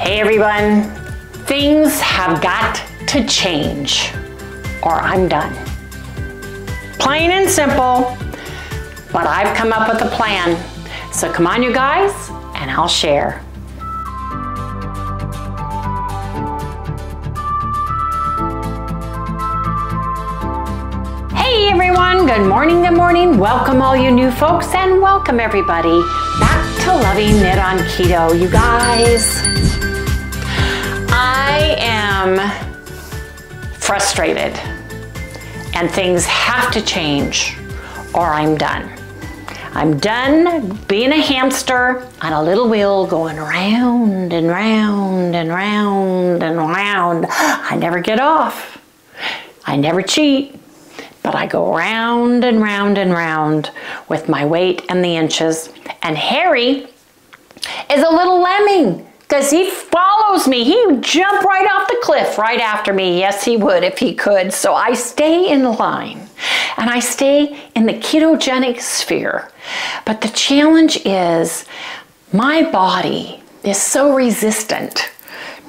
Hey everyone, things have got to change or I'm done. Plain and simple, but I've come up with a plan. So come on you guys, and I'll share. Hey everyone, good morning, good morning. Welcome all you new folks and welcome everybody back to Loving It on Keto. You guys, I am frustrated and things have to change or I'm done. I'm done being a hamster on a little wheel going round and round and round and round. I never get off. I never cheat, but I go round and round and round with my weight and the inches. And Harry is a little lemming because he follows me. He would jump right off the cliff right after me. Yes, he would if he could. So I stay in line and I stay in the ketogenic sphere. But the challenge is my body is so resistant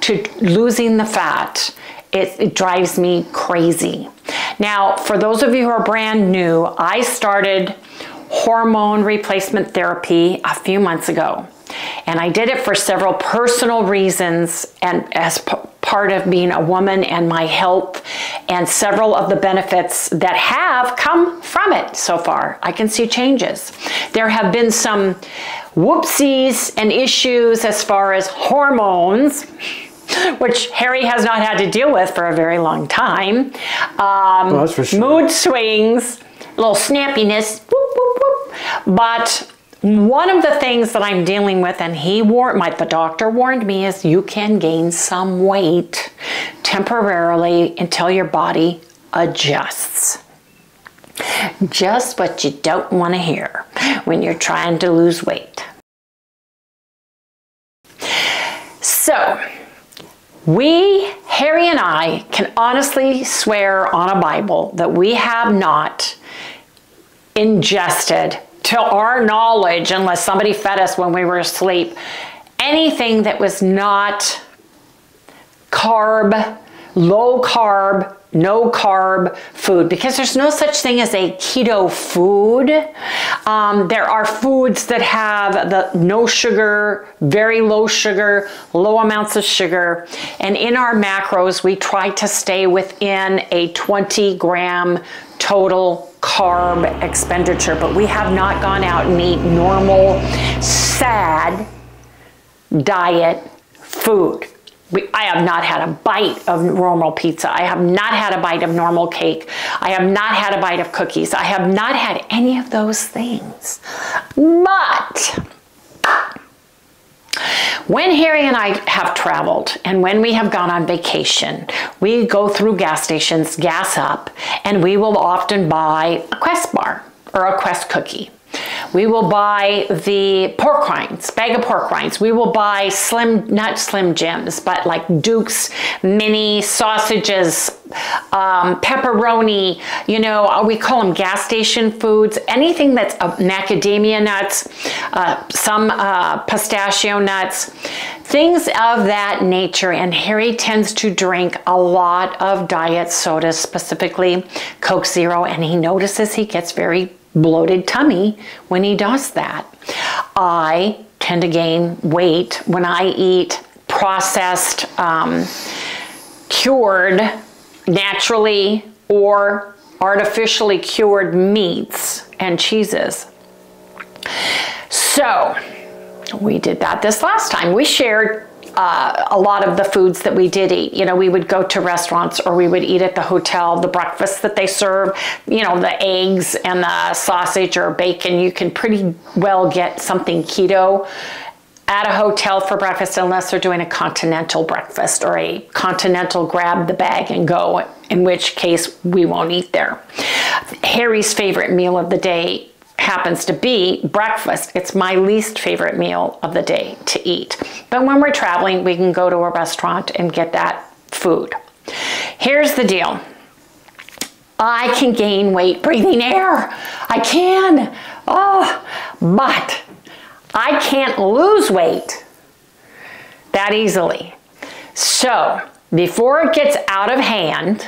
to losing the fat. It drives me crazy. Now, for those of you who are brand new, I started hormone replacement therapy a few months ago. And I did it for several personal reasons and as part of being a woman and my health and several of the benefits that have come from it so far. I can see changes. There have been some whoopsies and issues as far as hormones, which Harry has not had to deal with for a very long time. Well, that's for sure. Mood swings, a little snappiness, whoop, whoop, whoop. But one of the things that I'm dealing with, and the doctor warned me, is you can gain some weight temporarily until your body adjusts. Just what you don't want to hear when you're trying to lose weight. So, Harry and I can honestly swear on a Bible that we have not ingested, to our knowledge, unless somebody fed us when we were asleep, anything that was not carb, low carb, no carb food, because there's no such thing as a keto food. There are foods that have the no sugar, very low sugar, low amounts of sugar. And in our macros, we try to stay within a 20-gram total carb expenditure, but we have not gone out and eat normal, sad diet food. I have not had a bite of normal pizza. I have not had a bite of normal cake. I have not had a bite of cookies. I have not had any of those things. But when Harry and I have traveled and when we have gone on vacation, we go through gas stations, gas up, and we will often buy a Quest bar or a Quest cookie. We will buy the pork rinds, bag of pork rinds. We will buy not Slim Jims, but like Duke's mini sausages, pepperoni, you know, we call them gas station foods. Anything that's macadamia nuts, some pistachio nuts, things of that nature. And Harry tends to drink a lot of diet sodas, specifically Coke Zero, and he notices he gets very bloated tummy when he does that. I tend to gain weight when I eat processed, cured, naturally or artificially cured meats and cheeses. So we did that this last time. We shared a lot of the foods that we did eat. You know, we would go to restaurants or we would eat at the hotel, the breakfast that they serve, you know, the eggs and the sausage or bacon. You can pretty well get something keto at a hotel for breakfast unless they're doing a continental breakfast or a continental grab the bag and go, in which case we won't eat there. Harry's favorite meal of the day happens to be breakfast. It's my least favorite meal of the day to eat. But when we're traveling, we can go to a restaurant and get that food. Here's the deal. I can gain weight breathing air. I can. Oh, but I can't lose weight. That that easily. So before it gets out of hand,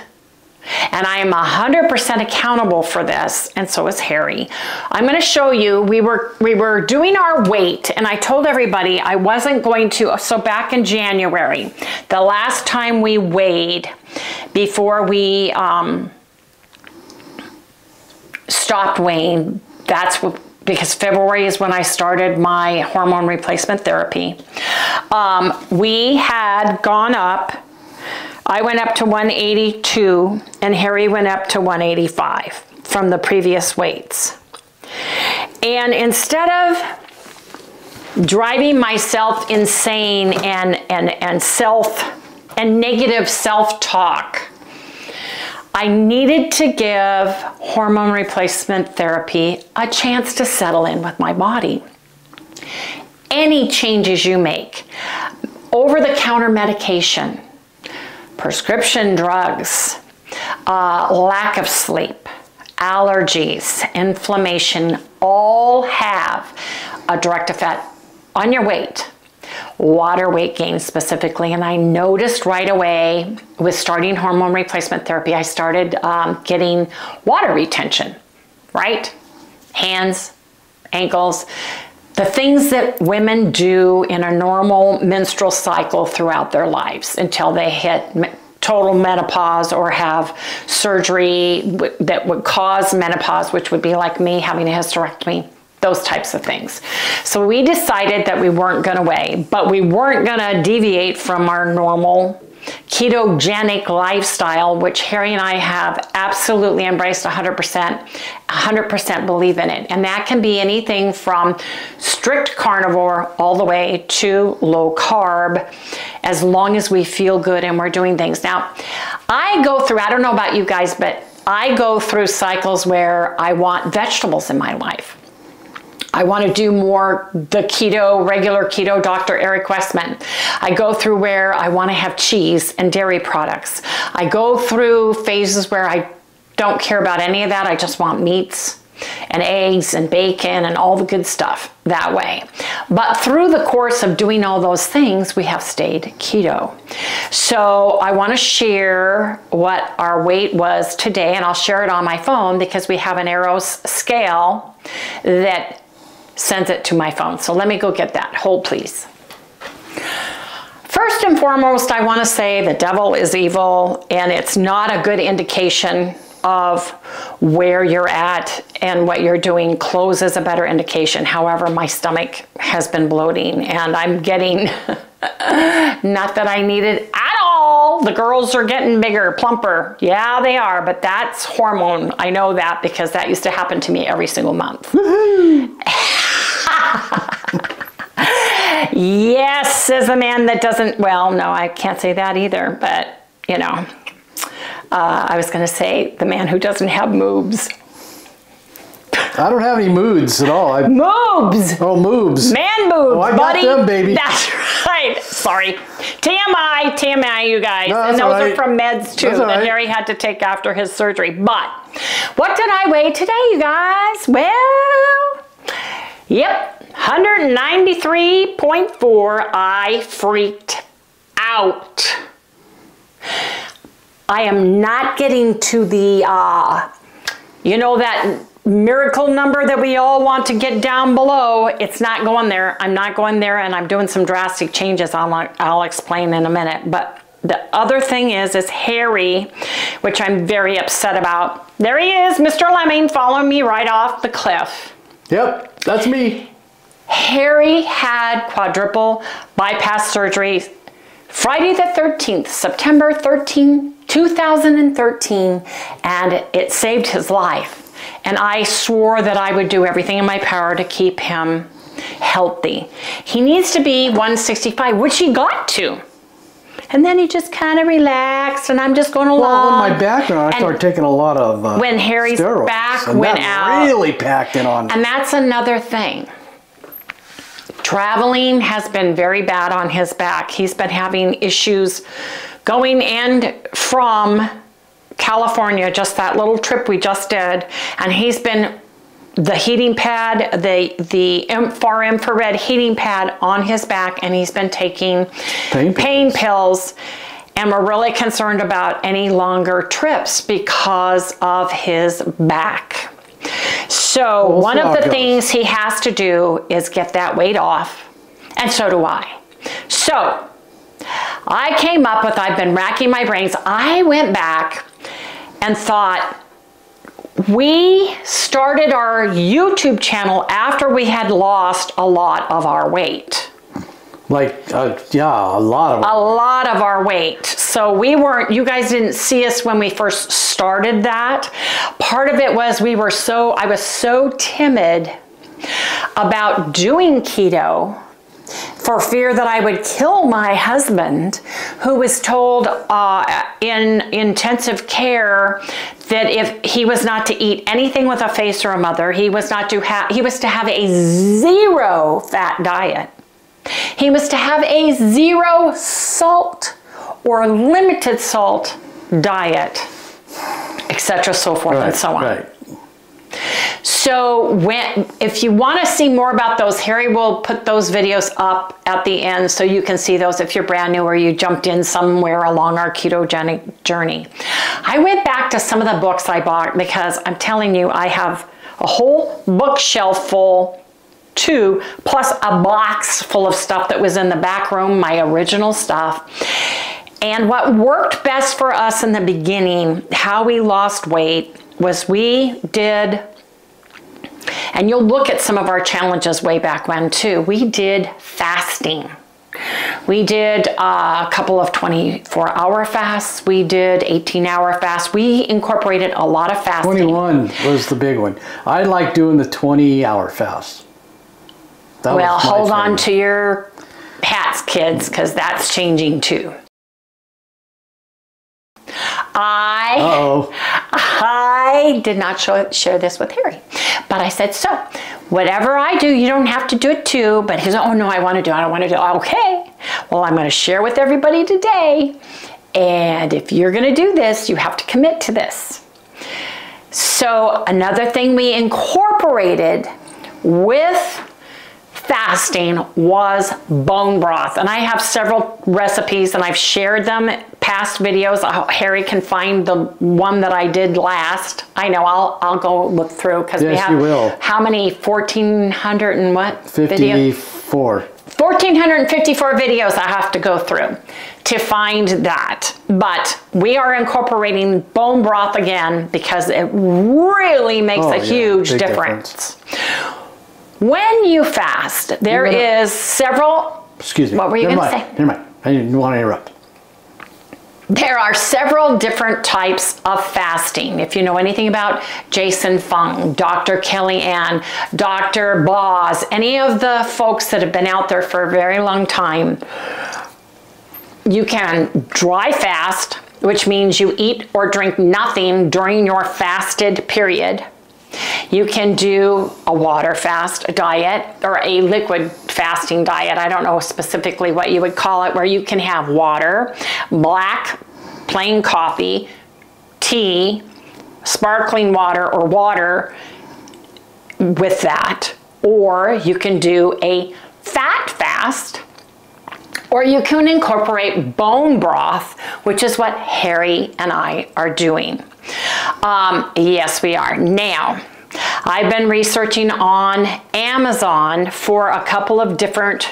and I am 100% accountable for this, and so is Harry. I'm going to show you, we were doing our weight, and I told everybody I wasn't going to, so back in January, the last time we weighed before we stopped weighing, that's what, because February is when I started my hormone replacement therapy. We had gone up, I went up to 182 and Harry went up to 185 from the previous weights. And instead of driving myself insane and negative self-talk, I needed to give hormone replacement therapy a chance to settle in with my body. Any changes you make, over-the-counter medication, prescription drugs, lack of sleep, allergies, inflammation, all have a direct effect on your weight, water weight gain specifically. And I noticed right away with starting hormone replacement therapy, I started getting water retention, right? Hands, ankles, the things that women do in a normal menstrual cycle throughout their lives until they hit total menopause or have surgery that would cause menopause, which would be like me having a hysterectomy, those types of things. So we decided that we weren't going to weigh, but we weren't going to deviate from our normal ketogenic lifestyle, which Harry and I have absolutely embraced 100% believe in it. And that can be anything from strict carnivore all the way to low carb, as long as we feel good and we're doing things. Now, I go through, I don't know about you guys, but I go through cycles where I want vegetables in my life. I want to do more the keto, regular keto, Dr. Eric Westman. I go through where I want to have cheese and dairy products. I go through phases where I don't care about any of that. I just want meats and eggs and bacon and all the good stuff that way. But through the course of doing all those things, we have stayed keto. So I want to share what our weight was today, and I'll share it on my phone because we have an Eros scale that sends it to my phone. So let me go get that. Hold, please. First and foremost, I want to say the devil is evil, and it's not a good indication of where you're at and what you're doing. Clothes is a better indication. However, my stomach has been bloating and I'm getting, not that I need it at all. The girls are getting bigger, plumper. Yeah, they are, but that's hormone. I know that because that used to happen to me every single month. Yes, says the man that doesn't, well, no, I can't say that either, but you know, I was going to say the man who doesn't have moobs. I don't have any moods at all. Moobs! Oh, moobs. Man boobs, oh, I buddy. got them, baby. That's right. Sorry. TMI, you guys. No, and those right. are from meds too that Harry had to take after his surgery. But what did I weigh today, you guys? Well, yep, 193.4. I freaked out. I am not getting to the, you know, that miracle number that we all want to get down below. It's not going there. I'm not going there, and I'm doing some drastic changes I'll explain in a minute. But the other thing is Harry, which I'm very upset about. There he is, Mr. Lemming, following me right off the cliff. Yep, that's me. Harry had quadruple bypass surgery Friday the 13th, September 13, 2013, and it saved his life. And I swore that I would do everything in my power to keep him healthy. He needs to be 165, which he got to. And then he just kind of relaxed, and I'm just going along. Well, when my back went on, I started taking a lot of when Harry's steroids, back and went that out. really packed in on me. And that's another thing. Traveling has been very bad on his back. He's been having issues going and from California, just that little trip we just did, and he's been the heating pad, the far infrared heating pad on his back, and he's been taking pain pills. And we're really concerned about any longer trips because of his back. So one of the things he has to do is get that weight off, and so do I. So I came up with, I've been racking my brains. I went back and thought, we started our YouTube channel after we had lost a lot of our weight. Like, yeah, a lot of our weight. So we weren't, you guys didn't see us when we first started that. Part of it was I was so timid about doing keto for fear that I would kill my husband, who was told in intensive care that if he was not to eat anything with a face or a mother, he was to have a 0 fat diet. He was to have a 0 salt or limited salt diet, etc., so forth and so on. Right. So if you want to see more about those, Harry will put those videos up at the end so you can see those if you're brand new or you jumped in somewhere along our ketogenic journey. I went back to some of the books I bought because I'm telling you, I have a whole bookshelf full too, plus a box full of stuff that was in the back room, my original stuff. And what worked best for us in the beginning, how we lost weight, was we did, and you'll look at some of our challenges way back when too, we did fasting. We did a couple of 24-hour fasts. We did 18-hour fasts. We incorporated a lot of fasting. 21 was the big one. I like doing the 20-hour fast. Well, hold on to your hats, kids, because that's changing too. I did not share this with Harry, but I said, so whatever I do, you don't have to do it too. But he's, oh no, I want to do it. I want to do it. Okay, well, I'm going to share with everybody today. And if you're going to do this, you have to commit to this. So another thing we incorporated with fasting was bone broth, and I have several recipes and I've shared them past videos. Harry can find the one that I did last. I know, I'll go look through because we have how many 1,400 and what 54 1,454 videos I have to go through to find that. But we are incorporating bone broth again because it really makes a huge difference. When you fast, there is several... Excuse me. What were you going to say? Never mind. I didn't want to interrupt. There are several different types of fasting. If you know anything about Jason Fung, Dr. Kellyanne, Dr. Boz, any of the folks that have been out there for a very long time, you can dry fast, which means you eat or drink nothing during your fasted period. You can do a water fast diet or a liquid fasting diet. I don't know specifically what you would call it, where you can have water, black, plain coffee, tea, sparkling water or water with that. Or you can do a fat fast, or you can incorporate bone broth, which is what Harry and I are doing. Yes, we are. Now, I've been researching on Amazon for a couple of different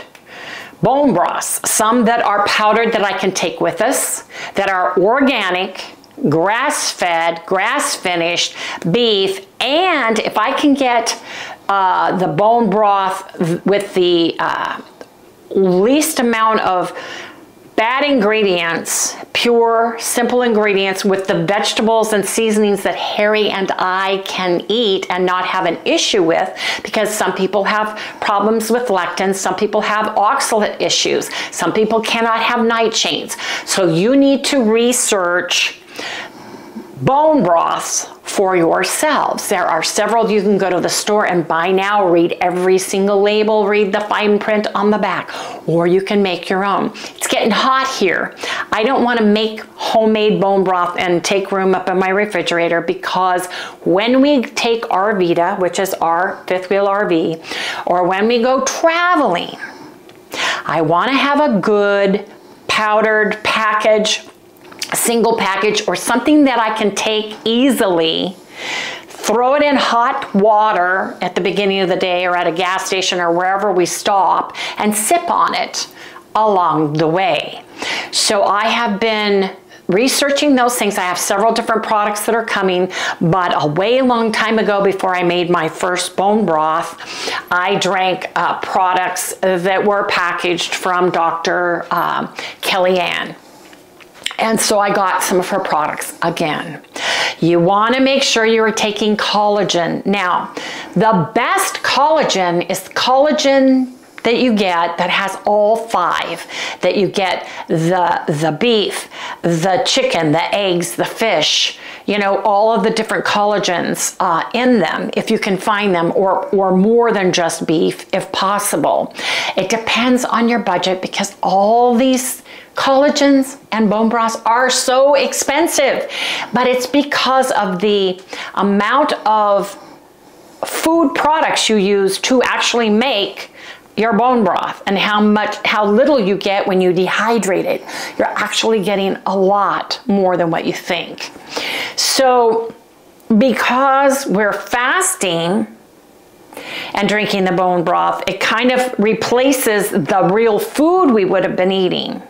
bone broths. Some that are powdered that I can take with us, that are organic, grass-fed, grass-finished beef, and if I can get the bone broth with the least amount of bad ingredients, pure, simple ingredients with the vegetables and seasonings that Harry and I can eat and not have an issue with, because some people have problems with lectins, some people have oxalate issues, some people cannot have night chains. So you need to research bone broths for yourselves. There are several. You can go to the store and buy now, read every single label, read the fine print on the back, or you can make your own. It's getting hot here. I don't want to make homemade bone broth and take room up in my refrigerator, because when we take our Vita, which is our fifth wheel RV, or when we go traveling, I want to have a good powdered package, a single package, or something that I can take easily, throw it in hot water at the beginning of the day or at a gas station or wherever we stop, and sip on it along the way. So I have been researching those things. I have several different products that are coming, but a way long time ago, before I made my first bone broth, I drank products that were packaged from Dr. Kellyanne. And so I got some of her products again. You want to make sure you are taking collagen. Now, the best collagen is collagen that you get that has all 5, that you get the beef, the chicken, the eggs, the fish, you know, all of the different collagens in them, if you can find them, or more than just beef if possible. It depends on your budget, because all these collagens and bone broths are so expensive, but it's because of the amount of food products you use to actually make your bone broth, and how little you get when you dehydrate it. You're actually getting a lot more than what you think. So because we're fasting and drinking the bone broth, it kind of replaces the real food we would have been eating.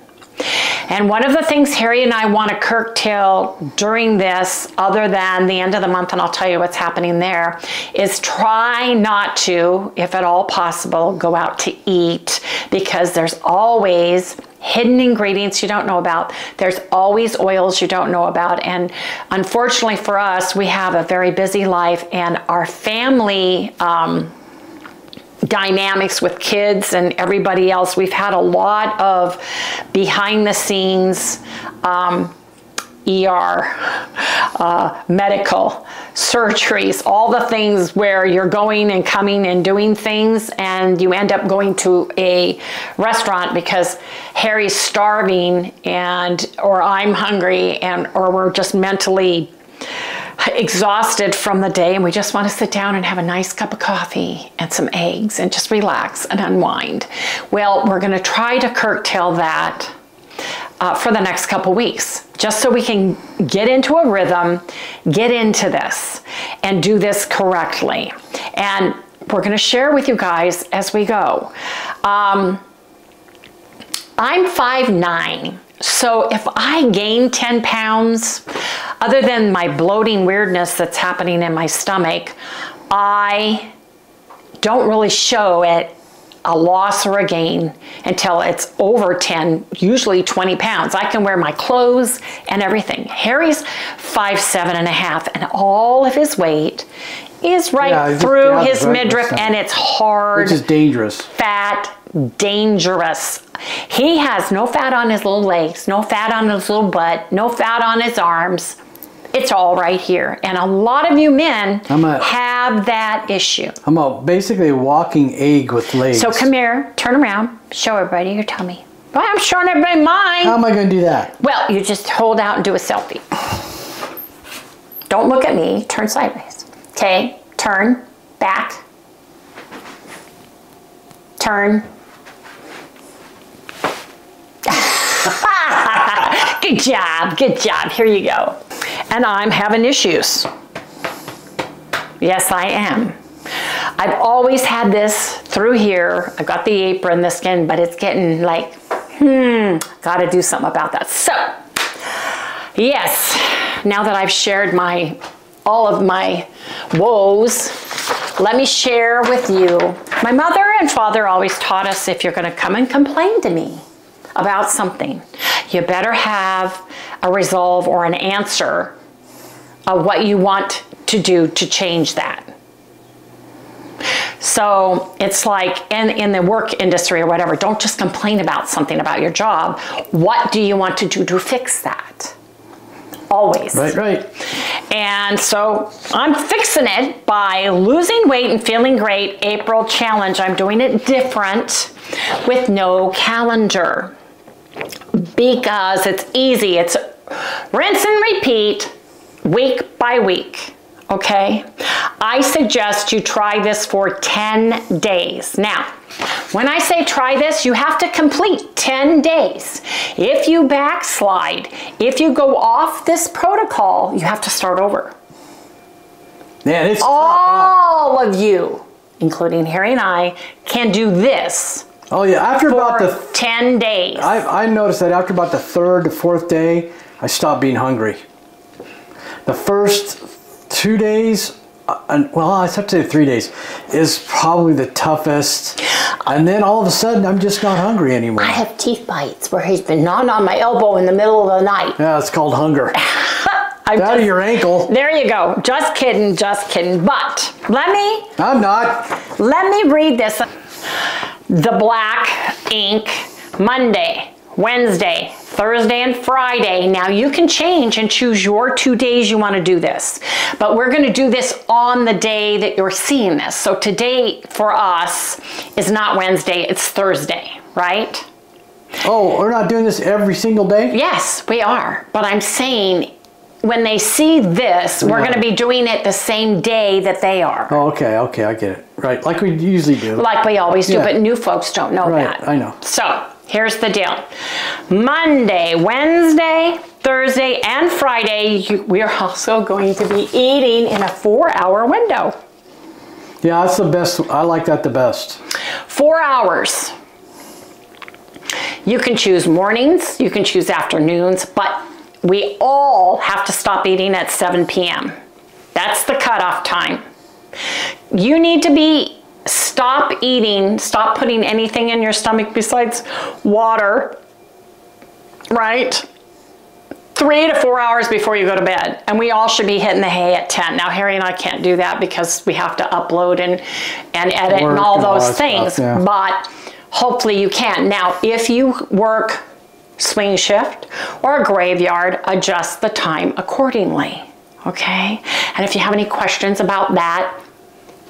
And one of the things Harry and I want to curtail during this, other than the end of the month, and I'll tell you what's happening there, is try not to, if at all possible, go out to eat, because there's always hidden ingredients you don't know about. There's always oils you don't know about. And unfortunately for us, we have a very busy life, and our family dynamics with kids and everybody else, we've had a lot of behind the scenes medical surgeries, all the things where you're going and coming and doing things, and you end up going to a restaurant because Harry's starving, or I'm hungry, or we're just mentally exhausted from the day, and we just want to sit down and have a nice cup of coffee and some eggs and just relax and unwind. Well, we're going to try to curtail that for the next couple weeks, just so we can get into a rhythm, get into this, and do this correctly. And we're going to share with you guys as we go. I'm 5'9". So if I gain 10 pounds, other than my bloating weirdness that's happening in my stomach, I don't really show it a loss or a gain until it's over 10, usually 20 pounds. I can wear my clothes and everything. Harry's 5'7.5", and all of his weight is right through his midriff, and it's hard. Which is dangerous. Fat, dangerous. He has no fat on his little legs, no fat on his little butt, no fat on his arms. It's all right here. And a lot of you men have that issue. I'm basically a walking egg with legs. So come here, turn around, show everybody your tummy. Well, I'm showing everybody mine. How am I going to do that? Well, you just hold out and do a selfie. Don't look at me, turn sideways. Okay, turn, back, turn. Good job, good job. Here you go. And I'm having issues. Yes, I am. I've always had this through here. I've got the apron, the skin, but it's getting like, got to do something about that. So, yes, now that I've shared all of my woes, let me share with you. My mother and father always taught us, if you're going to come and complain to me about something, you better have a resolve or an answer of what you want to do to change that. So it's like in the work industry or whatever, don't just complain about something about your job. What do you want to do to fix that? always. Right. And so I'm fixing it by losing weight and feeling great. April challenge. I'm doing it different with no calendar because it's easy. It's rinse and repeat week by week. Okay, I suggest you try this for 10 days. Now, when I say try this, you have to complete 10 days. If you backslide, if you go off this protocol, you have to start over. Man, it's all of you, including Harry and I, can do this. Oh yeah, after about the 10 days. I noticed that after about the 3rd to 4th day, I stopped being hungry. The first 2 days, well, I have to say 3 days, is probably the toughest. And then all of a sudden, I'm just not hungry anymore. I have teeth bites where he's been gnawing on my elbow in the middle of the night. Yeah, it's called hunger. Out of your ankle. There you go. Just kidding, just kidding. But I'm not. Let me read this. The black ink, Monday, Wednesday, Thursday, and Friday. Now you can change and choose your 2 days you want to do this. But we're going to do this on the day that you're seeing this. So today for us is not Wednesday, it's Thursday, right? Oh, we're not doing this every single day? Yes, we are. But I'm saying when they see this, we're going to be doing it the same day that they are. Oh, okay, I get it. Right, like we usually do. Like we always do, but new folks don't know that. I know. So, here's the deal. Monday, Wednesday, Thursday, and Friday, we are also going to be eating in a 4-hour window. Yeah, that's the best. I like that the best. 4 hours. You can choose mornings, you can choose afternoons, but we all have to stop eating at 7 p.m. That's the cutoff time. You need to stop eating, stop putting anything in your stomach besides water, right? 3 to 4 hours before you go to bed. And we all should be hitting the hay at 10. Now, Harry and I can't do that because we have to upload and edit and all those things, stuff, yeah. But hopefully you can. Now, if you work swing shift or a graveyard, adjust the time accordingly, okay? And if you have any questions about that,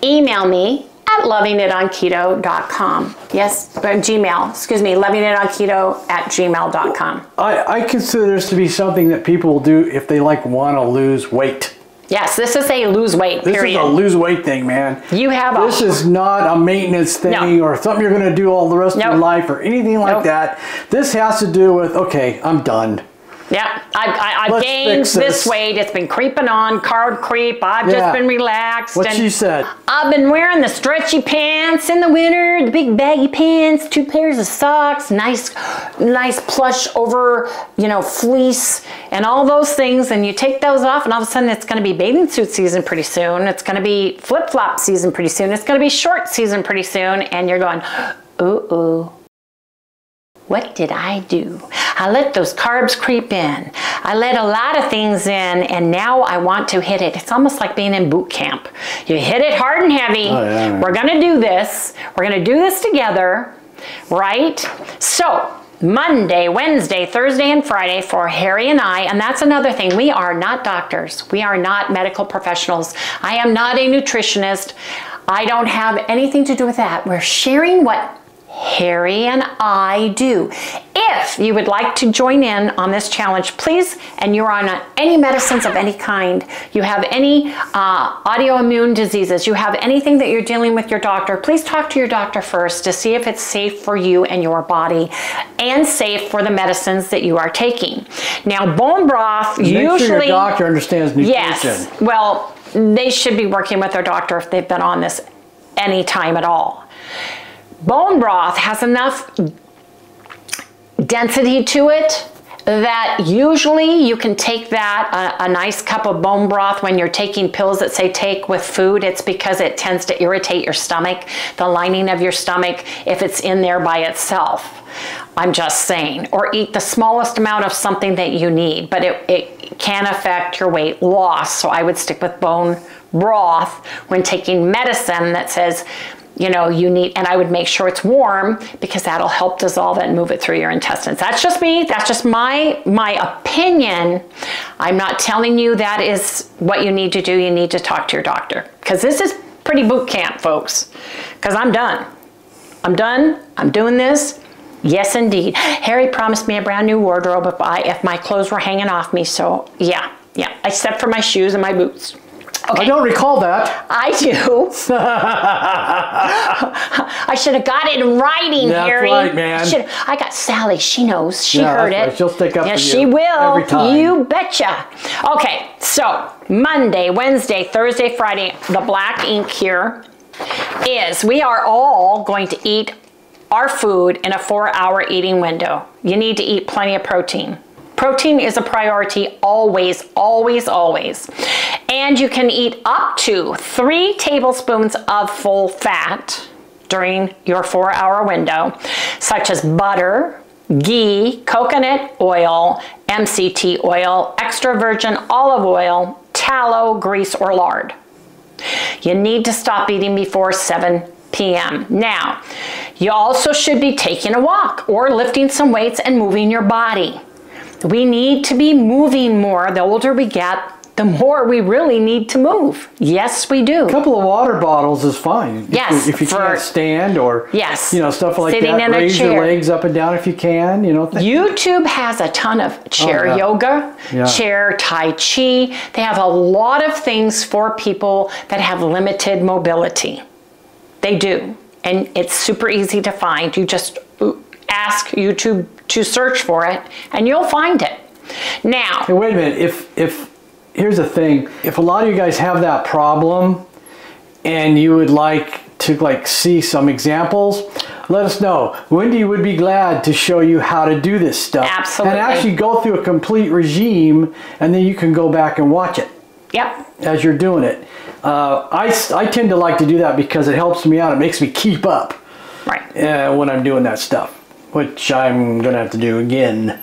email me at lovingitonkketo.com. Yes, Gmail, excuse me, lovingitonkketo@gmail.com. I consider this to be something that people will do if they want to lose weight. Yes, this is a lose weight, period. This is a lose weight thing, man. This is not a maintenance thing or something you're going to do all the rest of your life or anything like that. This has to do with, okay, I'm done. Yeah, I've gained this weight. It's been creeping on, carb creep. I've just been relaxed. What she said. I've been wearing the stretchy pants in the winter, the big baggy pants, 2 pairs of socks, nice plush over, fleece and all those things. And you take those off and all of a sudden it's going to be bathing suit season pretty soon. It's going to be flip-flop season pretty soon. It's going to be short season pretty soon. And you're going, ooh. What did I do? I let those carbs creep in. I let a lot of things in, and now I want to hit it. It's almost like being in boot camp. You hit it hard and heavy. Oh, yeah. We're gonna do this. We're gonna do this together, right? So, Monday, Wednesday, Thursday, and Friday for Harry and I, and that's another thing. We are not doctors. We are not medical professionals. I am not a nutritionist. I don't have anything to do with that. We're sharing what Harry and I do. If you would like to join in on this challenge, please, and you're on any medicines of any kind, you have any autoimmune diseases, you have anything that you're dealing with your doctor, please talk to your doctor first to see if it's safe for you and your body and safe for the medicines that you are taking. Now, bone broth usually... Make sure your doctor understands nutrition. Yes, well, they should be working with their doctor if they've been on this any time at all. Bone broth has enough density to it that usually you can take that, a nice cup of bone broth when you're taking pills that say take with food. It's because it tends to irritate your stomach, the lining of your stomach, if it's in there by itself. I'm just saying. Or eat the smallest amount of something that you need, but it can affect your weight loss. So I would stick with bone broth when taking medicine that says you know, you need, and I would make sure it's warm because that'll help dissolve it and move it through your intestines. That's just me. That's just my opinion. I'm not telling you that is what you need to do. You need to talk to your doctor because this is pretty boot camp, folks, because I'm done. I'm done. I'm doing this. Yes, indeed. Harry promised me a brand new wardrobe if my clothes were hanging off me. So yeah, except for my shoes and my boots. Okay. I don't recall that. I do. I should have got it in writing, Harry. That's right, man. I got Sally. She knows. She heard it. Right. She'll stick up for you. She will. Every time. You betcha. Okay, so Monday, Wednesday, Thursday, Friday, the black ink here is we are all going to eat our food in a 4-hour eating window. You need to eat plenty of protein. Protein is a priority always, always, always. And you can eat up to 3 tablespoons of full fat during your 4-hour window, such as butter, ghee, coconut oil, MCT oil, extra virgin olive oil, tallow, grease, or lard. You need to stop eating before 7 p.m. Now, you also should be taking a walk or lifting some weights and moving your body. We need to be moving more. The older we get, the more we really need to move. Yes, we do. A couple of water bottles is fine. Yes. If you can't stand or, yes, you know, stuff like sitting that. in a Raise chair. your legs up and down if you can, you know. YouTube has a ton of chair yoga, chair tai chi. They have a lot of things for people that have limited mobility. They do. And it's super easy to find. You just ask YouTube to search for it and you'll find it. Now, hey, wait a minute. If here's the thing, if a lot of you guys have that problem and you would like to see some examples, let us know. Wendy would be glad to show you how to do this stuff. Absolutely. And actually go through a complete regime and then you can go back and watch it. Yep. As you're doing it. I tend to like to do that because it helps me out. It makes me keep up. Right. When I'm doing that stuff, which I'm going to have to do again.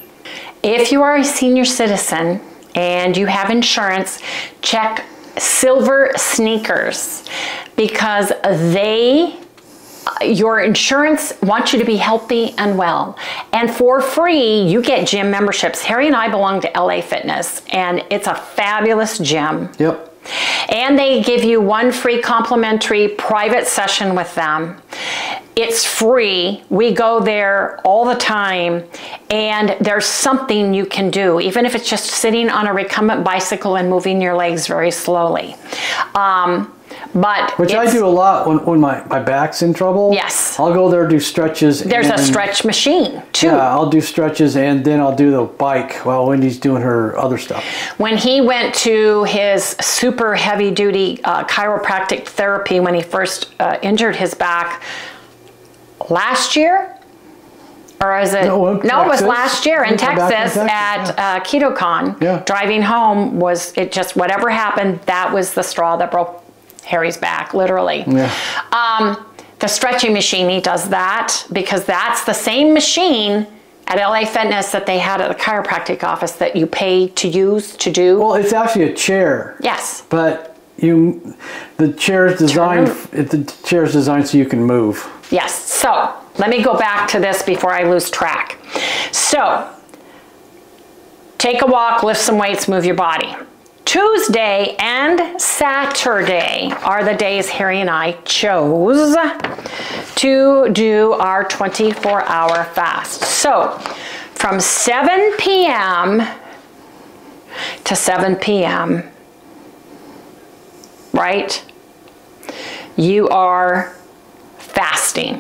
If you are a senior citizen and you have insurance, check Silver Sneakers because your insurance wants you to be healthy and well. And for free, you get gym memberships. Harry and I belong to LA Fitness and it's a fabulous gym. Yep. And they give you 1 free complimentary private session with them. It's free. We go there all the time and there's something you can do, even if it's just sitting on a recumbent bicycle and moving your legs very slowly. Which I do a lot when my back's in trouble. Yes. I'll go there, do stretches. There's a stretch machine too. Yeah, I'll do stretches and then I'll do the bike while Wendy's doing her other stuff. When he went to his super heavy duty chiropractic therapy when he first injured his back last year, or is it? No, it was last year in Texas at KetoCon. Yeah. Driving home whatever happened, that was the straw that broke Harry's back, literally. Yeah. The stretching machine, he does that because that's the same machine at LA Fitness that they had at the chiropractic office that you pay to use to do. Well, it's actually a chair. Yes. But the chair is designed so you can move. Yes. So let me go back to this before I lose track. So take a walk, lift some weights, move your body. Tuesday and Saturday are the days Harry and I chose to do our 24-hour fast. So from 7 p.m. to 7 p.m., right, you are fasting.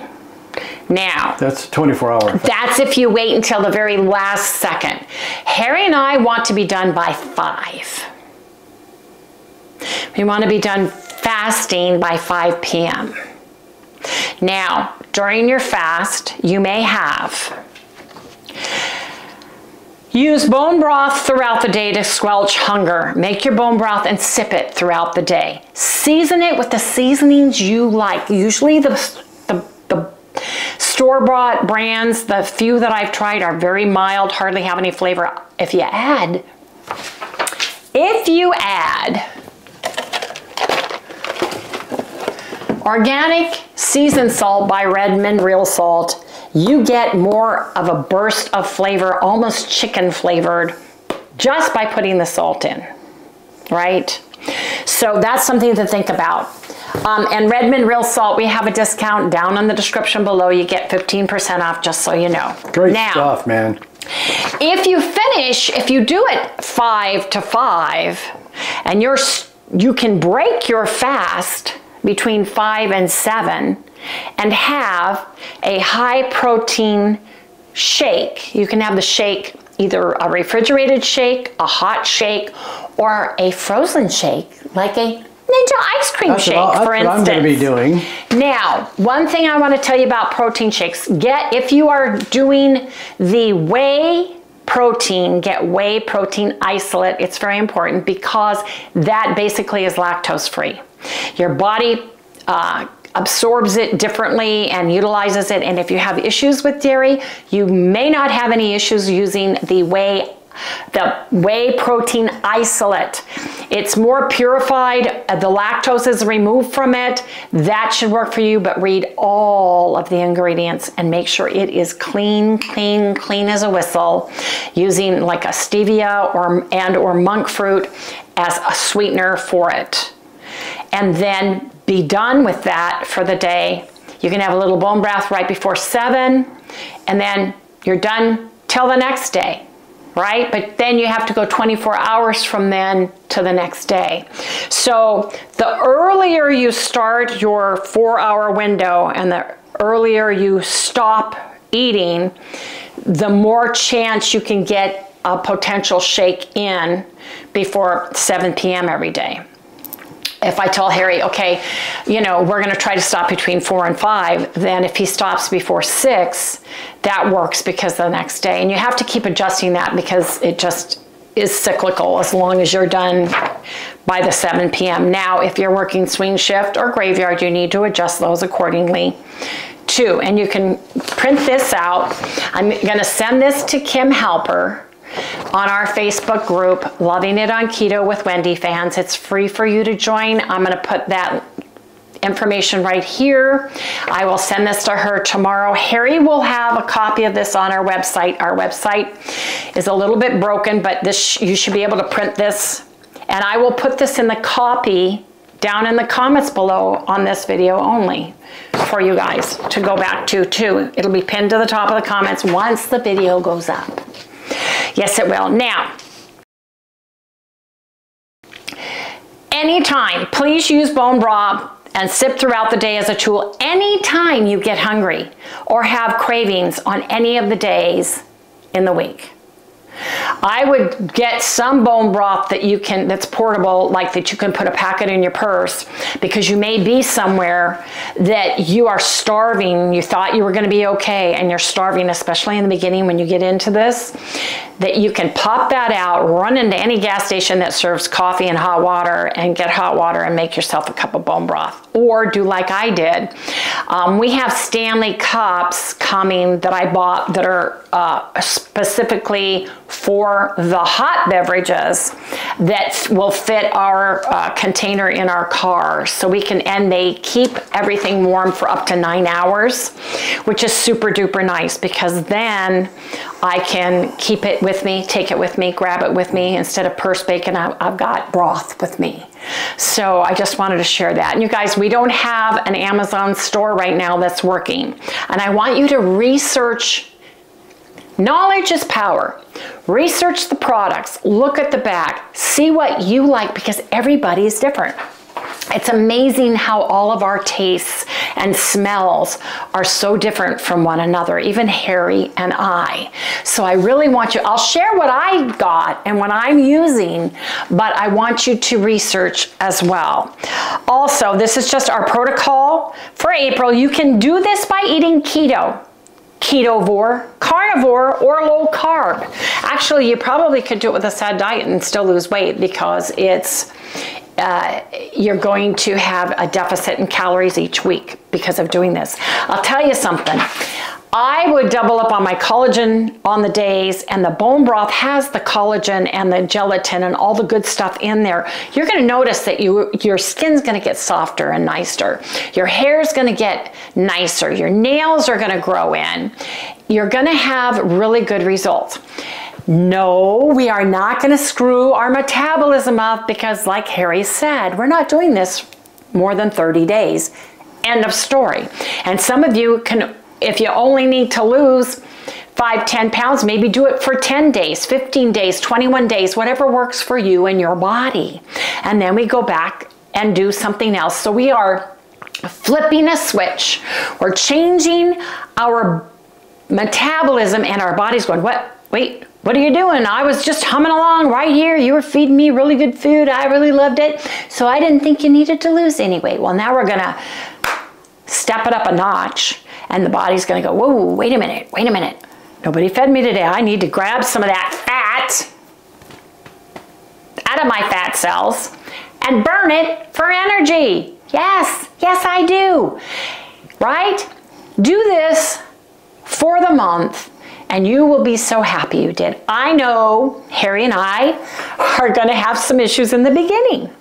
Now, that's 24 hours. That's if you wait until the very last second. Harry and I want to be done by 5. We want to be done fasting by 5 p.m. Now, during your fast, you may use bone broth throughout the day to squelch hunger. Make your bone broth and sip it throughout the day. Season it with the seasonings you like. Usually the store-bought brands, the few that I've tried are very mild, hardly have any flavor. If you add Organic seasoned salt by Redmond Real Salt. You get more of a burst of flavor, almost chicken flavored, just by putting the salt in, right? So that's something to think about. And Redmond Real Salt, we have a discount down in the description below. You get 15% off, just so you know. Great stuff, man. If you finish, if you do it 5 to 5, and you can break your fast between 5 and 7 and have a high protein shake. You can have the shake, either a refrigerated shake, a hot shake, or a frozen shake, like a Ninja ice cream shake, for instance. That's what I'm going to be doing. Now, one thing I want to tell you about protein shakes. If you are doing the whey protein, get whey protein isolate. It's very important because that basically is lactose free. Your body absorbs it differently and utilizes it. And if you have issues with dairy, you may not have any issues using the whey protein isolate. It's more purified, the lactose is removed from it. That should work for you, but read all of the ingredients and make sure it is clean, clean, clean as a whistle, using like a stevia or monk fruit as a sweetener for it. And then be done with that for the day. You can have a little bone broth right before 7, and then you're done till the next day. Right? But then you have to go 24 hours from then to the next day. So the earlier you start your 4-hour window and the earlier you stop eating, the more chance you can get a potential shake in before 7 p.m. every day. If I tell Harry, okay, you know, we're going to try to stop between 4 and 5, then if he stops before 6, that works because the next day. And you have to keep adjusting that because it just is cyclical as long as you're done by the 7 p.m. Now, if you're working swing shift or graveyard, you need to adjust those accordingly too. And you can print this out. I'm going to send this to Kim Halper on our Facebook group, Loving It on Keto with Wendy fans. It's free for you to join. I'm going to put that information right here. I will send this to her tomorrow. Harry will have a copy of this on our website. Our website is a little bit broken, but this you should be able to print this. And I will put this in the copy down in the comments below on this video only for you guys to go back to too. It'll be pinned to the top of the comments once the video goes up. Yes, it will. Now, anytime, please use bone broth and sip throughout the day as a tool. Anytime you get hungry or have cravings on any of the days in the week. I would get some bone broth that you can, that's portable, like that you can put a packet in your purse, because you may be somewhere that you are starving. You thought you were going to be okay and you're starving, especially in the beginning when you get into this, that you can pop that out, run into any gas station that serves coffee and hot water and get hot water and make yourself a cup of bone broth. Or do like I did. We have Stanley cups coming that I bought that are specifically for the hot beverages that will fit our container in our car. So we can, and they keep everything warm for up to 9 hours, which is super duper nice, because then I can keep it with me, take it with me, grab it with me. Instead of purse bacon, I've got broth with me. So I just wanted to share that. And you guys, we don't have an Amazon store right now that's working. And I want you to research. Knowledge is power. Research the products, look at the back, see what you like, because everybody is different. It's amazing how all of our tastes and smells are so different from one another, even Harry and I. So I really want you, I'll share what I got and what I'm using, but I want you to research as well. Also, this is just our protocol for April. You can do this by eating keto, ketovore, carnivore, or low carb. Actually, you probably could do it with a sad diet and still lose weight, because it's you're going to have a deficit in calories each week because of doing this. I'll tell you something. I would double up on my collagen on the days, and the bone broth has the collagen and the gelatin and all the good stuff in there. You're going to notice that your skin's going to get softer and nicer. Your hair's going to get nicer. Your nails are going to grow in. You're going to have really good results. No, we are not going to screw our metabolism up because, like Harry said, we're not doing this more than 30 days. End of story. And some of you can, if you only need to lose 5, 10 pounds, maybe do it for 10 days, 15 days, 21 days, whatever works for you and your body. And then we go back and do something else. So we are flipping a switch. We're changing our metabolism, and our body's going, what? Wait, what are you doing? I was just humming along right here. You were feeding me really good food. I really loved it. So I didn't think you needed to lose any weight. Well, now we're going to step it up a notch. And the body's going to go, whoa, wait a minute, wait a minute. Nobody fed me today. I need to grab some of that fat out of my fat cells and burn it for energy. Yes, yes, I do. Right? Do this for the month, and you will be so happy you did. I know Harry and I are going to have some issues in the beginning.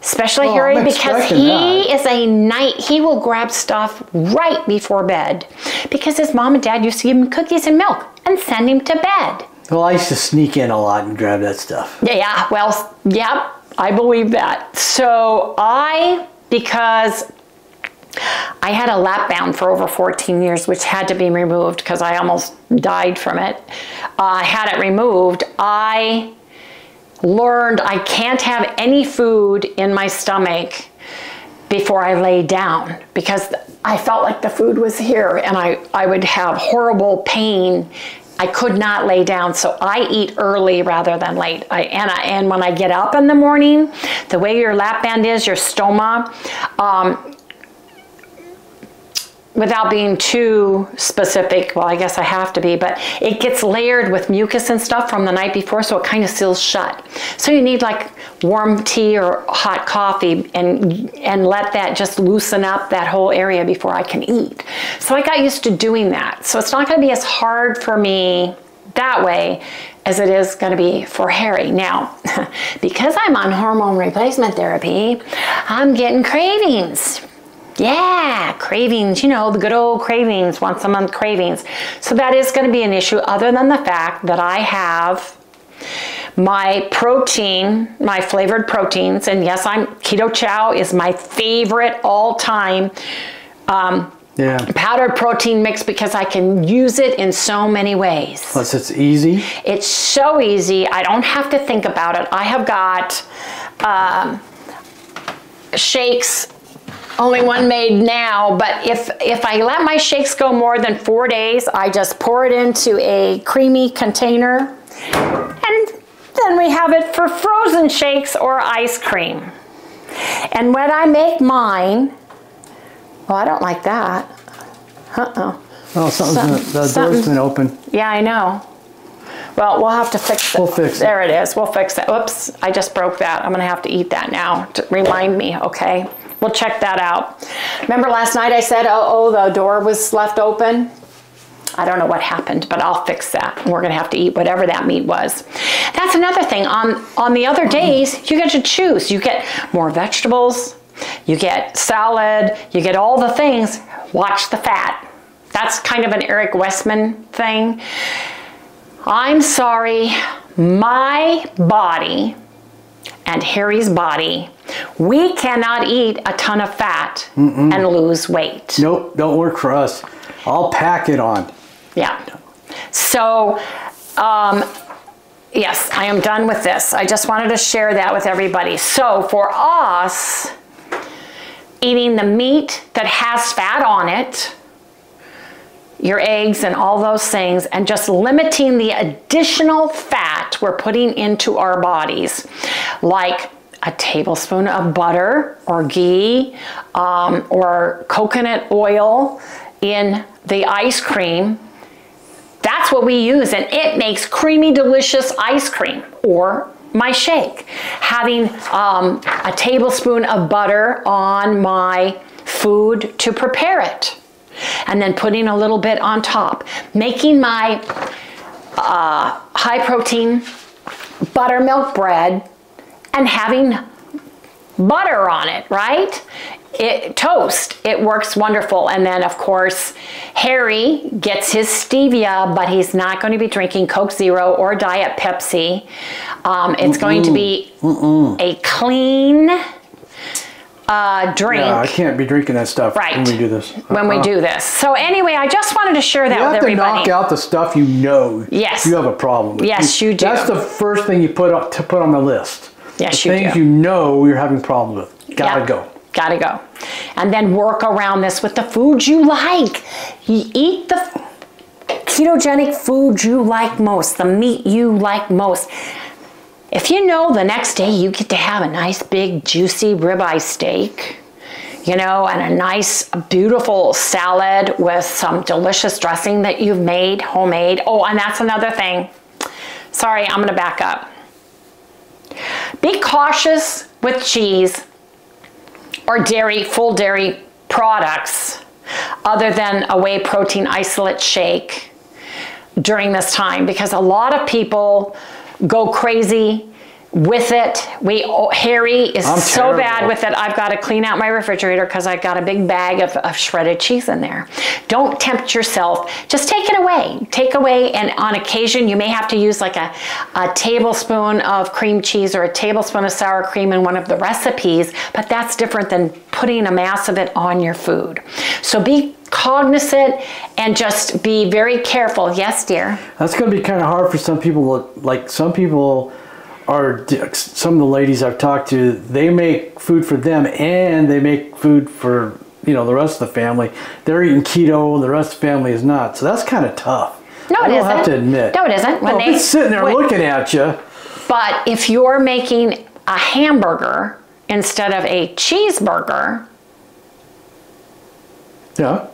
Especially Harry, because he will grab stuff right before bed because his mom and dad used to give him cookies and milk and send him to bed. Well, I used to sneak in a lot and grab that stuff. Yeah, well, yeah, I believe that. So because I had a lap band for over 14 years, which had to be removed because I almost died from it. I had it removed. I learned I can't have any food in my stomach before I lay down because I felt like the food was here and I would have horrible pain. I could not lay down, so I eat early rather than late. And when I get up in the morning, the way your lap band is, your stoma, without being too specific, well, I guess I have to be, but it gets layered with mucus and stuff from the night before, so it kind of seals shut. So you need like warm tea or hot coffee and let that just loosen up that whole area before I can eat. So I got used to doing that. So it's not going to be as hard for me that way as it is going to be for Harry. Now, because I'm on hormone replacement therapy, I'm getting cravings. Yeah, cravings, you know, the good old cravings, once a month cravings. So that is going to be an issue, other than the fact that I have my protein, my flavored proteins, and yes, Keto CHOW is my favorite all-time powdered protein mix because I can use it in so many ways. Plus it's easy. It's so easy. I don't have to think about it. I have got shakes. Only one made now, but if I let my shakes go more than 4 days, I just pour it into a creamy container, and then we have it for frozen shakes or ice cream. And when I make mine, well, I don't like that. Uh-oh. Oh, the door's been open. Yeah, I know. Well, we'll have to fix it. We'll fix it. There it is. We'll fix it. Oops, I just broke that. I'm going to have to eat that now to remind me, okay? We'll check that out. Remember last night I said, oh, the door was left open? I don't know what happened, but I'll fix that. We're going to have to eat whatever that meat was. That's another thing. On the other days, you get to choose. You get more vegetables. You get salad. You get all the things. Watch the fat. That's kind of an Eric Westman thing. I'm sorry. My body and Harry's body, we cannot eat a ton of fat and lose weight. Nope, don't work for us. I'll pack it on. Yeah. So, yes, I am done with this. I just wanted to share that with everybody. So for us, eating the meat that has fat on it, your eggs and all those things, and just limiting the additional fat we're putting into our bodies, like a tablespoon of butter or ghee or coconut oil in the ice cream. That's what we use, and it makes creamy, delicious ice cream. Or my shake, having a tablespoon of butter on my food to prepare it. and then putting a little bit on top, making my high protein buttermilk bread and having butter on it, right? Toast, it works wonderful. And then of course, Harry gets his stevia, but he's not going to be drinking Coke Zero or Diet Pepsi. It's going to be a clean drink. Yeah, I can't be drinking that stuff when we do this. When we do this. So anyway, I just wanted to share that with everybody. You have to knock out the stuff you know you have a problem with. Yes, you do. That's the first thing you put on the list. Yes, you do. Things you know you're having problems with. Gotta go. Gotta go. And then work around this with the food you like. You eat the ketogenic food you like most, the meat you like most. If you know the next day you get to have a nice big juicy ribeye steak, you know, and a nice beautiful salad with some delicious dressing that you've made, homemade. Oh, and that's another thing. Sorry, I'm gonna back up. Be cautious with cheese or dairy, full dairy products other than a whey protein isolate shake during this time, because a lot of people go crazy with it. Harry is so bad with it. I've got to clean out my refrigerator because I've got a big bag of shredded cheese in there. Don't tempt yourself. Just take it away. Take away, and on occasion you may have to use like a tablespoon of cream cheese or a tablespoon of sour cream in one of the recipes, but that's different than putting a mass of it on your food. So be cognizant and just be very careful. Yes, dear? That's going to be kind of hard for some people. Like some people are, some of the ladies I've talked to, they make food for them and they make food for, you know, the rest of the family. They're eating keto, the rest of the family is not. So that's kind of tough. No, it isn't. I have to admit. No, it isn't. Well, it's sitting there looking at you. But if you're making a hamburger instead of a cheeseburger, yeah,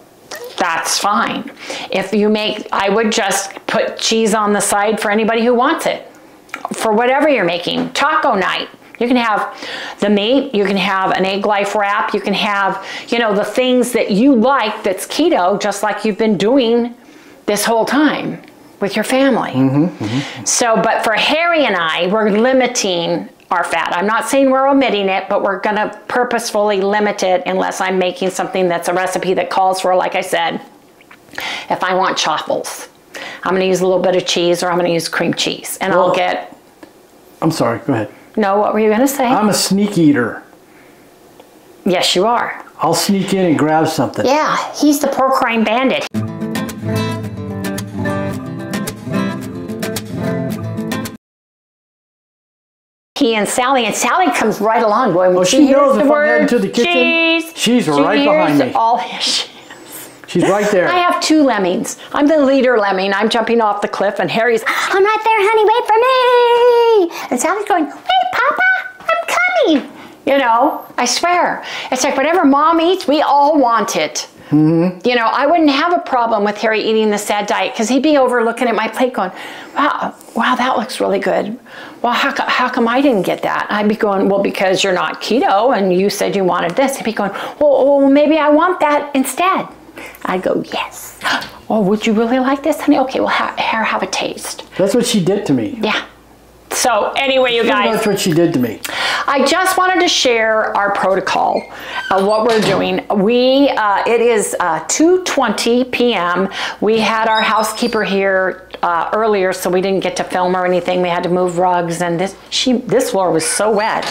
that's fine. If you make, I would just put cheese on the side for anybody who wants it. For whatever you're making, taco night, you can have the meat, you can have an egg life wrap, you can have, you know, the things that you like that's keto, just like you've been doing this whole time with your family. So, but for Harry and I, we're limiting our fat. I'm not saying we're omitting it, but we're gonna purposefully limit it unless I'm making something that's a recipe that calls for, like I said, if I want chaffles, I'm gonna use a little bit of cheese, or I'm gonna use cream cheese, and I'll get... I'm sorry, go ahead. No, what were you gonna say? I'm a sneak eater. Yes, you are. I'll sneak in and grab something. Yeah, he's the pork rind bandit. He and Sally comes right along going, well, she knows if I'm heading to the kitchen, cheese. She's right behind me. She's right there. I have two lemmings. I'm the leader lemming. I'm jumping off the cliff, and Harry's, I'm right there, honey, wait for me. And Sally's going, wait, Papa, I'm coming. You know, I swear. It's like whatever mom eats, we all want it. You know, I wouldn't have a problem with Harry eating the sad diet, because he'd be over looking at my plate going, wow, that looks really good. Well, how come I didn't get that? I'd be going, well, because you're not keto and you said you wanted this. He'd be going, well, maybe I want that instead. I'd go, yes. Oh, would you really like this, honey? Okay, well, have a taste. That's what she did to me. Yeah. So anyway, you guys. That's what she did to me. I just wanted to share our protocol of what we're doing. It is 2:20 p.m. We had our housekeeper here earlier, so we didn't get to film or anything. We had to move rugs, and this floor was so wet.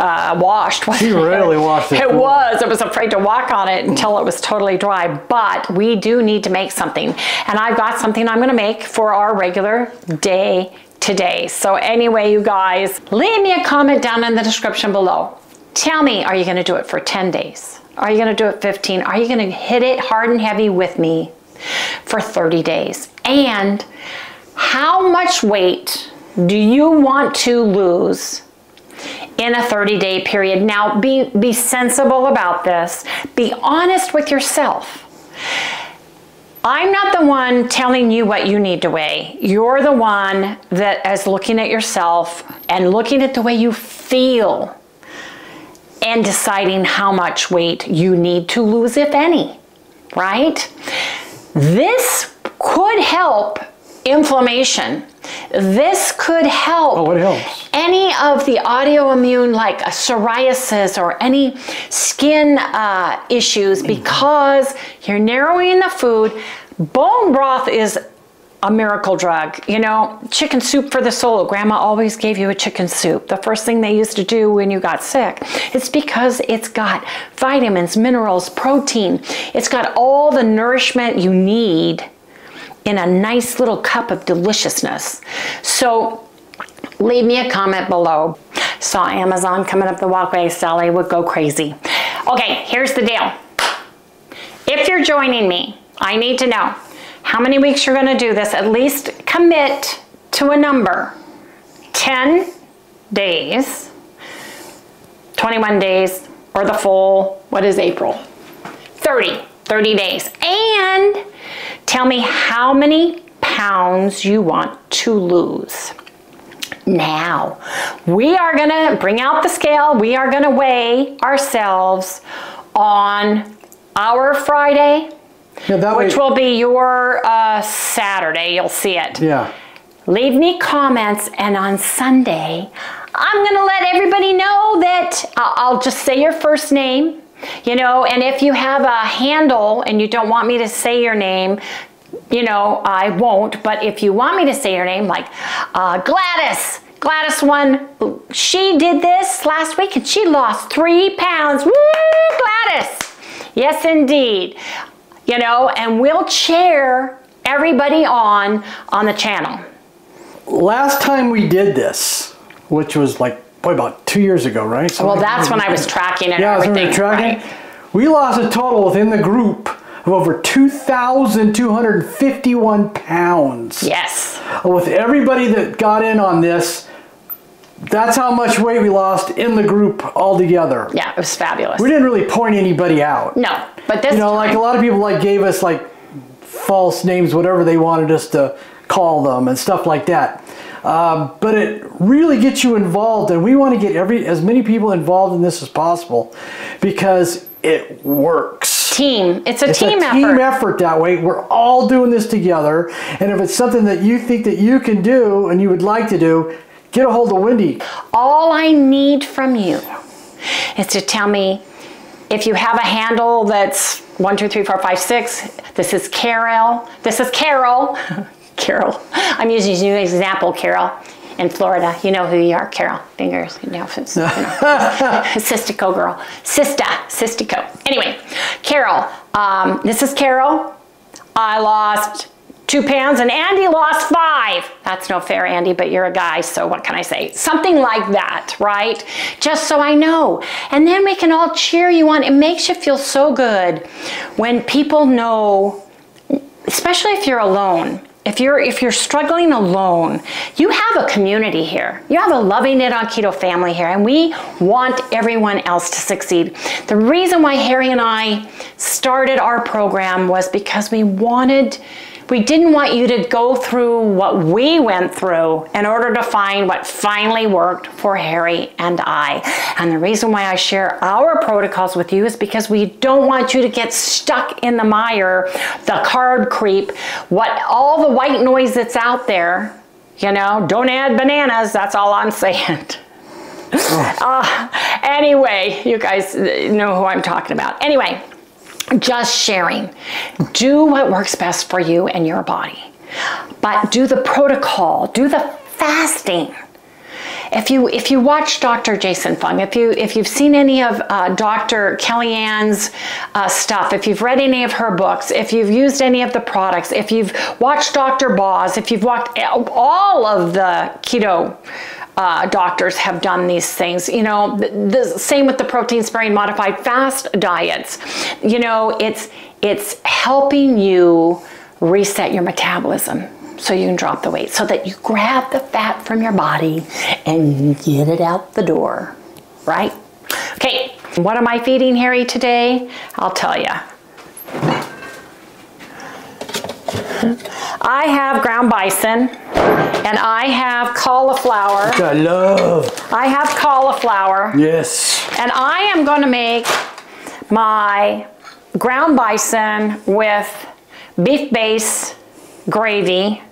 Washed. She really washed it. It was. I was afraid to walk on it until it was totally dry. But we do need to make something, and I've got something I'm going to make for our regular day today. So anyway, you guys, leave me a comment down in the description below. Tell me, are you going to do it for 10 days? Are you going to do it 15? Are you going to hit it hard and heavy with me for 30 days? And how much weight do you want to lose in a 30-day period? Now, be sensible about this. Be honest with yourself. I'm not the one telling you what you need to weigh. You're the one that is looking at yourself and looking at the way you feel and deciding how much weight you need to lose, if any. right? This could help inflammation. This could help any of the autoimmune, like a psoriasis or any skin issues, because you're narrowing the food. Bone broth is a miracle drug. You know, chicken soup for the soul. Grandma always gave you a chicken soup. The first thing they used to do when you got sick. It's because it's got vitamins, minerals, protein. It's got all the nourishment you need in a nice little cup of deliciousness. So leave me a comment below. Saw Amazon coming up the walkway. Sally would go crazy. Okay, here's the deal. If you're joining me, I need to know how many weeks you're gonna do this. At least commit to a number. 10 days, 21 days, or the full, what is April? 30 days. And tell me how many pounds you want to lose. Now, we are gonna bring out the scale. We are gonna weigh ourselves on our Friday, which will be your Saturday. You'll see it. Yeah. Leave me comments, and on Sunday, I'm gonna let everybody know that I'll just say your first name, you know, and if you have a handle and you don't want me to say your name, you know, I won't, but if you want me to say your name, like Gladys won, she did this last week and she lost 3 pounds. Woo, Gladys. Yes, indeed. You know, and we'll cheer everybody on the channel. Last time we did this, which was like, boy, about 2 years ago, right? So well, that's when I was tracking and everything. Tracking. Right? We lost a total within the group of over 2,251 pounds. Yes. With everybody that got in on this, that's how much weight we lost in the group altogether. Yeah, it was fabulous. We didn't really point anybody out. No, but this, you know, like a lot of people like gave us like false names, whatever they wanted us to call them and stuff like that. But it really gets you involved, and we want to get as many people involved in this as possible because it works. It's a team effort. Team effort that way. We're all doing this together, and if it's something that you think that you can do and you would like to do, get a hold of Wendy. All I need from you is to tell me if you have a handle that's 1, 2, 3, 4, 5, 6. This is Carol. This is Carol. Carol. I'm using you as an example, Carol. In Florida, you know who you are, Carol. Fingers, you know, Sistico girl. Sistico. Anyway, Carol, this is Carol. I lost 2 pounds and Andy lost 5. That's no fair, Andy, but you're a guy, so what can I say? Something like that, right? Just so I know. And then we can all cheer you on. It makes you feel so good when people know, especially if you're alone. If you're struggling alone, you have a community here. You have a Loving It on Keto family here, and we want everyone else to succeed. The reason why Harry and I started our program was because we didn't want you to go through what we went through in order to find what finally worked for Harry and I. And the reason why I share our protocols with you is because we don't want you to get stuck in the mire, the carb creep, all the white noise that's out there. You know, don't add bananas, that's all I'm saying. Anyway, you guys know who I'm talking about. Anyway, just sharing. Do what works best for you and your body. But do the protocol, do the fasting. If you watch Dr. Jason Fung, if you've seen any of Dr. Kellyanne's stuff, if you've read any of her books, if you've used any of the products, if you've watched Dr. Boz, if you've watched all of the keto doctors have done these things, you know, the same with the protein sparing modified fast diets. You know, it's helping you reset your metabolism so you can drop the weight, so that you grab the fat from your body and get it out the door, right? Okay, what am I feeding Harry today? I'll tell you. I have ground bison, and I have cauliflower. Which I love. I have cauliflower. Yes. And I am going to make my ground bison with beef base gravy,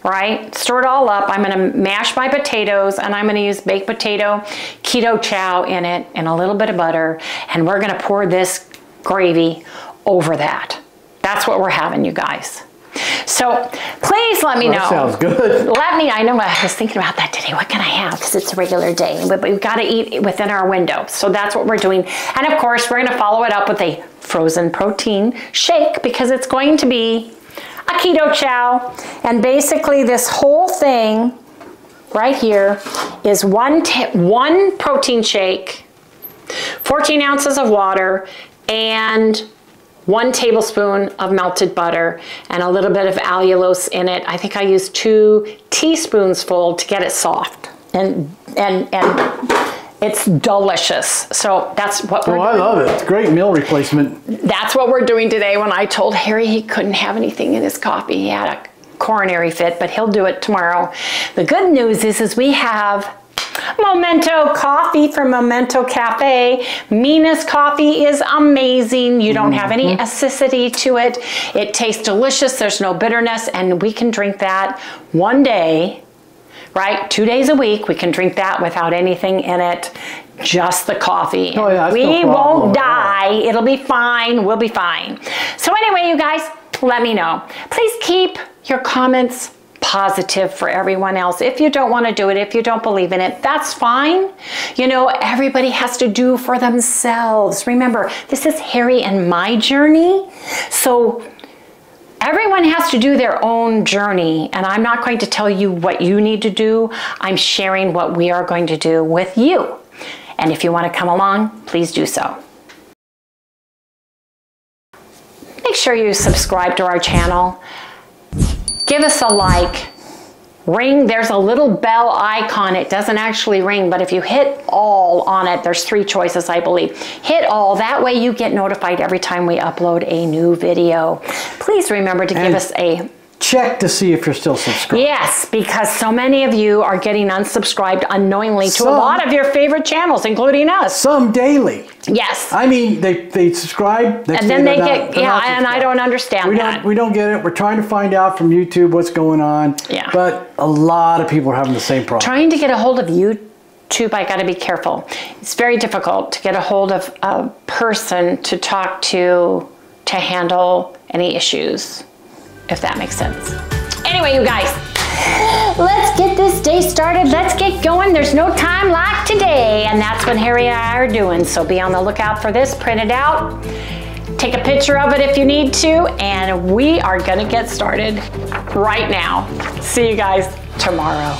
right? Stir it all up. I'm gonna mash my potatoes and I'm gonna use baked potato keto chow in it and a little bit of butter. And we're gonna pour this gravy over that. That's what we're having, you guys. So please let me know. That sounds good. I know I was thinking about that today. What can I have? Because it's a regular day, but we've got to eat within our window. So that's what we're doing. And of course, we're going to follow it up with a frozen protein shake because it's going to be a keto chow. And basically this whole thing right here is one protein shake, 14 ounces of water, and 1 tablespoon of melted butter and a little bit of allulose in it. I think I used 2 teaspoons full to get it soft. And it's delicious. So that's what we're doing. I love it. It's great meal replacement. That's what we're doing today. When I told Harry he couldn't have anything in his coffee, he had a coronary fit, but he'll do it tomorrow. The good news is we have Momento coffee from Momento Cafe. Mina's coffee is amazing. You don't have any acidity to it. It tastes delicious. There's no bitterness, and we can drink that one day, right? 2 days a week. We can drink that without anything in it. Just the coffee. Oh, yeah, we won't die. It'll be fine. We'll be fine. So anyway, you guys, let me know. Please keep your comments positive for everyone else. If you don't want to do it, if you don't believe in it, that's fine. You know, everybody has to do for themselves. Remember, this is Harry and my journey. So everyone has to do their own journey, and I'm not going to tell you what you need to do. I'm sharing what we are going to do with you. And if you want to come along, please do so. Make sure you subscribe to our channel. Give us a like, ring, there's a little bell icon. It doesn't actually ring, but if you hit all on it, there's 3 choices, I believe. Hit all, that way you get notified every time we upload a new video. Please remember to give us a check to see if you're still subscribed. Yes, because so many of you are getting unsubscribed unknowingly to a lot of your favorite channels, including us. Some daily. Yes. I mean, they subscribe. And then they get, yeah, and I don't understand that. We don't get it. We're trying to find out from YouTube what's going on. Yeah. But a lot of people are having the same problem. Trying to get a hold of YouTube, I got to be careful. It's very difficult to get a hold of a person to talk to handle any issues, if that makes sense. Anyway, you guys, let's get this day started. Let's get going. There's no time like today, and that's what Harry and I are doing. So be on the lookout for this. Print it out. Take a picture of it if you need to, and we are gonna get started right now. See you guys tomorrow.